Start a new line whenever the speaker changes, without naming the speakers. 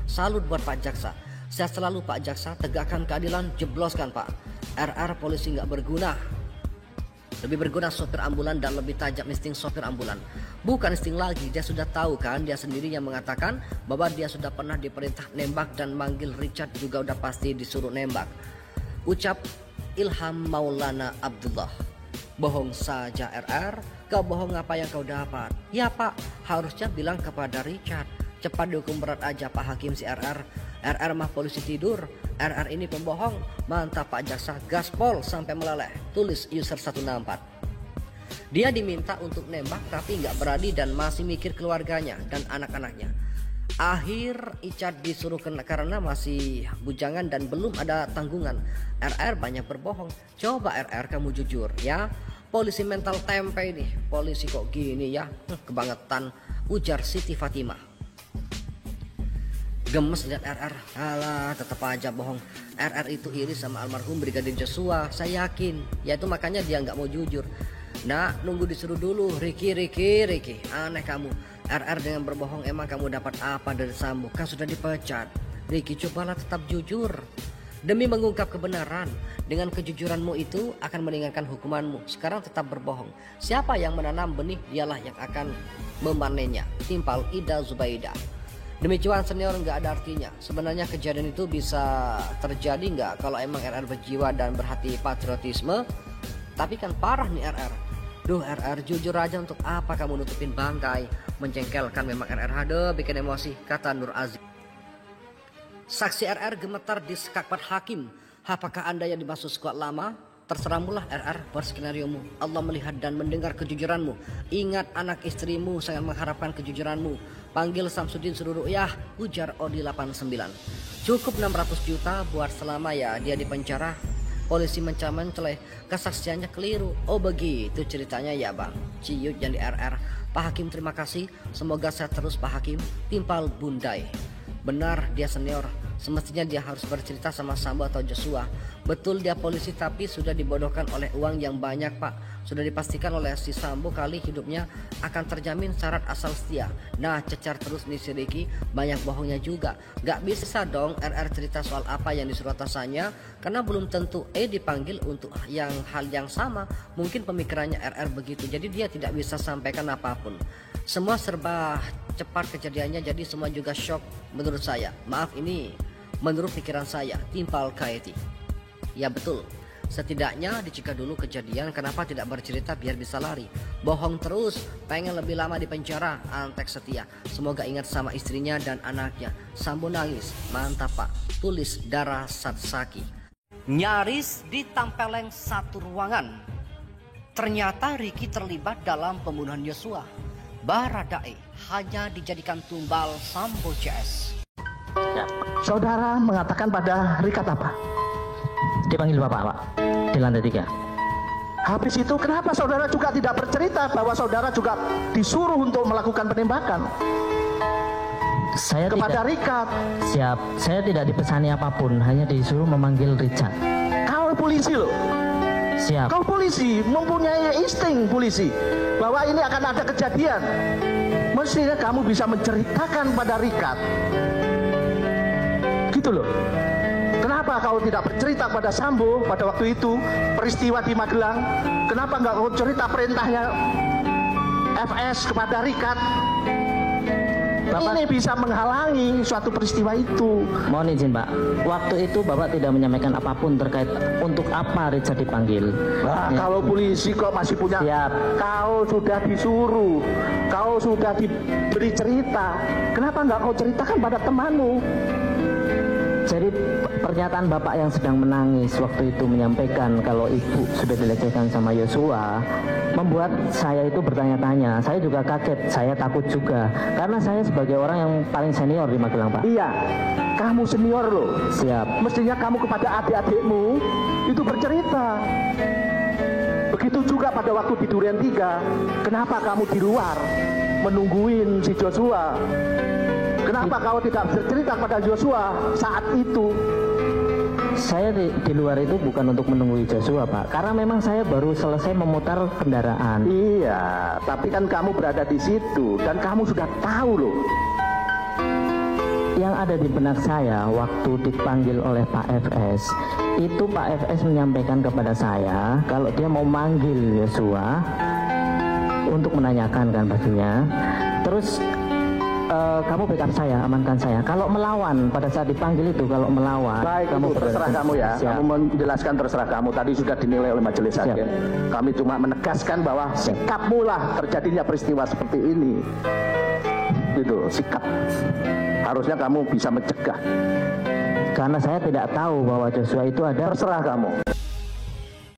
Salut buat Pak Jaksa. Sehat selalu Pak Jaksa, tegakkan keadilan, jebloskan Pak. RR polisi nggak berguna. Lebih berguna sopir ambulan dan lebih tajam insting sopir ambulan. Bukan insting lagi, dia sudah tahu kan, dia sendiri yang mengatakan bahwa dia sudah pernah diperintah nembak dan manggil Richard juga udah pasti disuruh nembak. Ucap Ilham Maulana Abdullah. Bohong saja RR, kau bohong apa yang kau dapat? Ya Pak, harusnya bilang kepada Richard. Cepat dihukum berat aja Pak Hakim si RR. RR mah polisi tidur. RR ini pembohong. Mantap Pak Jaksa, gaspol sampai meleleh. Tulis user 164. Dia diminta untuk nembak tapi nggak berani dan masih mikir keluarganya dan anak-anaknya. Akhir Richard disuruh karena masih bujangan dan belum ada tanggungan. RR banyak berbohong. Coba RR kamu jujur ya. Polisi mental tempe ini. Polisi kok gini ya. Kebangetan, ujar Siti Fatimah. Gemes lihat RR. Alah, tetap aja bohong. RR itu iri sama almarhum Brigadir Joshua, saya yakin. Ya itu makanya dia nggak mau jujur. Nah, nunggu disuruh dulu. Ricky, aneh kamu. RR dengan berbohong emang kamu dapat apa dari Sambo? Kan sudah dipecat. Ricky, cobalah tetap jujur. Demi mengungkap kebenaran, dengan kejujuranmu itu akan meringankan hukumanmu. Sekarang tetap berbohong. Siapa yang menanam benih, dialah yang akan memanennya. Timpal Ida Zubaida. Demi cuan senior nggak ada artinya. Sebenarnya kejadian itu bisa terjadi nggak kalau emang RR berjiwa dan berhati patriotisme. Tapi kan parah nih RR. Duh RR, jujur aja, untuk apa kamu nutupin bangkai? Menjengkelkan memang RR. Aduh, bikin emosi, kata Nur Aziz. Saksi RR gemetar di sekakbat hakim. Apakah Anda yang dimaksud sekuat lama? Terserahmulah RR, berskenariomu. Allah melihat dan mendengar kejujuranmu. Ingat anak istrimu sangat mengharapkan kejujuranmu. Panggil Samsudin suruh ru'yah, ujar Odi 89. Cukup 600 juta buat selama ya dia di penjara. Polisi menceleh, kesaksiannya keliru. Oh begitu ceritanya ya bang. Ciut yang di RR. Pak Hakim terima kasih. Semoga sehat terus Pak Hakim. Timpal Bundai. Benar dia senior. Semestinya dia harus bercerita sama Sambo atau Joshua. Betul dia polisi tapi sudah dibodohkan oleh uang yang banyak Pak. Sudah dipastikan oleh si Sambo kali hidupnya akan terjamin syarat asal setia. Nah cecar terus nih si Ricky, banyak bohongnya juga. Gak bisa dong RR cerita soal apa yang disuruh atasannya, karena belum tentu dipanggil untuk hal yang sama. Mungkin pemikirannya RR begitu, jadi dia tidak bisa sampaikan apapun. Semua serba cepat kejadiannya, jadi semua juga shock menurut saya. Maaf ini menurut pikiran saya. Timpal Kaiti. Ya betul. Setidaknya dicegah dulu kejadian, kenapa tidak bercerita biar bisa lari. Bohong terus, pengen lebih lama di penjara, antek setia. Semoga ingat sama istrinya dan anaknya. Sambo nangis, mantap Pak. Tulis Dara Satsaki. Nyaris ditempeleng satu ruangan. Ternyata Ricky terlibat dalam pembunuhan Joshua. Baradae hanya dijadikan tumbal Sambo CS.
Ya. Saudara mengatakan pada Richard apa?
Dipanggil Bapak, Pak, di lantai 3.
Habis itu kenapa saudara juga tidak bercerita bahwa saudara juga disuruh untuk melakukan penembakan
saya
kepada Richard?
Siap, saya tidak dipesani apapun, hanya disuruh memanggil Richard.
Kau polisi loh.
Siap.
Kau polisi, mempunyai insting polisi bahwa ini akan ada kejadian. Mestinya kamu bisa menceritakan pada Richard. Gitu loh. Kenapa kau tidak bercerita pada Sambo pada waktu itu peristiwa di Magelang? Kenapa nggak kau cerita perintahnya FS kepada Richard? Bapak, ini bisa menghalangi suatu peristiwa itu.
Mohon izin Pak, waktu itu Bapak tidak menyampaikan apapun terkait untuk apa Richard dipanggil.
Nah, ya. Kalau polisi kok masih punya.
Siap.
Kau sudah disuruh, kau sudah diberi cerita. Kenapa nggak kau ceritakan pada temanmu?
Jadi pernyataan Bapak yang sedang menangis waktu itu menyampaikan kalau ibu sudah dilecehkan sama Joshua membuat saya itu bertanya-tanya. Saya juga kaget, saya takut juga. Karena saya sebagai orang yang paling senior di Magelang, Pak.
Iya, kamu senior loh.
Siap.
Mestinya kamu kepada adik-adikmu itu bercerita. Begitu juga pada waktu di Durian 3. Kenapa kamu di luar menungguin si Joshua? Kenapa kau tidak bercerita pada Joshua saat itu?
Saya di luar itu bukan untuk menunggu Joshua, Pak. Karena memang saya baru selesai memutar kendaraan.
Iya, tapi kan kamu berada di situ dan kamu sudah tahu loh.
yang ada di benak saya waktu dipanggil oleh Pak FS, itu Pak FS menyampaikan kepada saya kalau dia mau manggil Yosua untuk menanyakan kan pastinya. Terus kamu backup saya, amankan saya. Kalau melawan pada saat dipanggil itu, kalau melawan,
Baik,
kamu
terserah kamu ya.
Siap.
Kamu menjelaskan terserah kamu. Tadi sudah dinilai oleh majelis hakim. Kami cuma menegaskan bahwa sikapmu lah terjadinya peristiwa seperti ini. Gitu, sikap. Harusnya kamu bisa mencegah.
Karena saya tidak tahu bahwa Joshua itu ada.
Terserah kamu.